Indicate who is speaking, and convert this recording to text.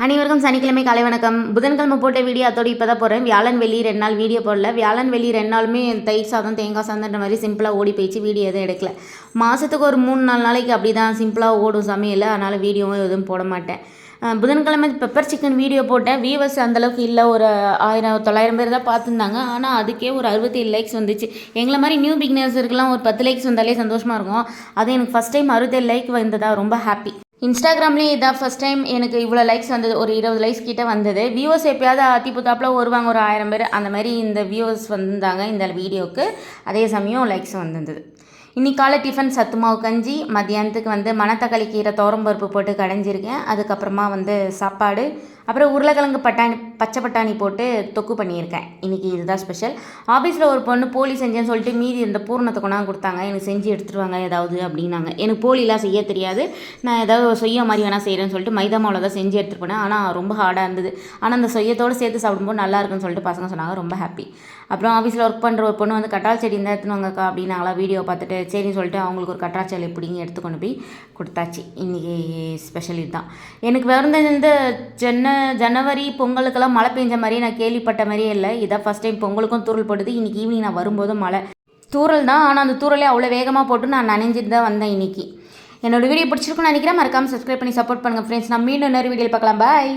Speaker 1: அனைவருக்கும் சனிக்கிழமை காலை வணக்கம். புதன்கிழமை போட்ட வீடியோ அதோடு இப்போ தான் போகிறேன். வியாழன் வெள்ளி 2 நாள் வீடியோ போடல. வியாழன் வெள்ளி 2 நாளுமே தயிர் சாதம் தேங்காய் சாதம்ன்ற மாதிரி சிம்பிளாக ஓடி போயிடுச்சு. வீடியோ எதுவும் எடுக்கல. மாதத்துக்கு ஒரு 3-4 நாளைக்கு அப்படி தான் சிம்பிளாக ஓடும் சமையல். அதனால் வீடியோவும் எதுவும் போட மாட்டேன். புதன்கிழமை பெப்பர் சிக்கன் வீடியோ போட்டேன். வியூவர்ஸ் அந்தளவுக்கு இல்லை, ஒரு 1000-900 பேர் தான் பார்த்துருந்தாங்க. ஆனால் அதுக்கே ஒரு 67 லைக்ஸ் வந்துச்சு. எங்களை மாதிரி நியூ பிகினர்ஸுக்கெலாம் ஒரு 10 லைக்ஸ் வந்தாலே சந்தோஷமாக இருக்கும். அது எனக்கு ஃபஸ்ட் டைம் 67 லைக் வந்ததா ரொம்ப ஹாப்பி. இன்ஸ்டாகிராம்லேயும் இதான் ஃபஸ்ட் டைம் எனக்கு இவ்வளோ லைக்ஸ் வந்தது. ஒரு 20 லைக்ஸ் கிட்டே வந்தது. வியூவர்ஸ் எப்போயாவது அத்திப்புத்தாப்பில் வருவாங்க, ஒரு 1000 பேர் அந்த மாதிரி இந்த வியூவர்ஸ் வந்திருந்தாங்க இந்த வீடியோவுக்கு. அதே சமயம் லைக்ஸ் வந்திருந்தது. இன்றைக்கி காலை டிஃபன் சத்து மாவு கஞ்சி, மத்தியானத்துக்கு மணத்தக்காளி கீரை துவரம்பருப்பு போட்டு கடைஞ்சிருக்கேன். அதுக்கப்புறமா சாப்பாடு, அப்புறம் உருளைக்கிழங்கு பச்சை பட்டாணி போட்டு தொக்கு பண்ணியிருக்கேன். இன்றைக்கி இதுதான் ஸ்பெஷல். ஆஃபீஸில் ஒரு பொண்ணு போலி செஞ்சேன்னு சொல்லிட்டு மீதி இந்த பூரணத்தை கொண்டாந்து கொடுத்தாங்க. எனக்கு செஞ்சு எடுத்துகிட்டு வாங்க ஏதாவது அப்படின்னாங்க. எனக்கு போலிலாம் செய்ய தெரியாது. நான் ஏதாவது சொய்ய மாதிரி வேணால் செய்கிறேன்னு சொல்லிட்டு மைதா மாவில் தான் செஞ்சு எடுத்துகிட்டு போனேன். ஆனால் ரொம்ப ஹார்டாக இருந்தது. ஆனால் அந்த சொய்யத்தோடு சேர்த்து சாப்பிடும்போது நல்லா இருக்குன்னு சொல்லிட்டு பசங்க சொன்னாங்க. ரொம்ப ஹாப்பி. அப்புறம் ஆஃபீஸில் ஒர்க் பண்ணுற ஒரு பொண்ணு கட்டால் செடி இருந்தால் எடுத்துன்னு வாங்கக்கா அப்படின்னாங்களா. வீடியோ பார்த்துட்டு சரின்னு சொல்லிட்டு அவங்களுக்கு ஒரு கட்டால் செடி பிடிங்கி எடுத்துக்கொண்டு போய் கொடுத்தாச்சு. இன்றைக்கி ஸ்பெஷல் இதுதான். எனக்கு இந்த ஜனவரி பொங்கலுக்கெல்லாம் மழை பெஞ்ச மாதிரியே நான் கேள்விப்பட்ட மாதிரியே இல்லை. இதான் ஃபஸ்ட் டைம் பொங்கலுக்கும் தூரல் போட்டுது. இன்றைக்கி ஈவினிங் நான் வரும்போதும் மழை தூரல் தான். ஆனால் அந்த தூரலே அவ்வளோ வேகமாக போட்டு நான் நனைஞ்சிட்டு தான் வந்தேன் இன்றைக்கி. என்னோடய வீடியோ பிடிச்சிருக்குன்னு நினைக்கிறேன். மறக்காமல் சப்ஸ்கிரைப் பண்ணி சப்போர்ட் பண்ணுங்கள் ஃப்ரெண்ட்ஸ். நான் மீண்டும் இன்னொரு வீடியோவில் பார்க்கலாம். பாய்.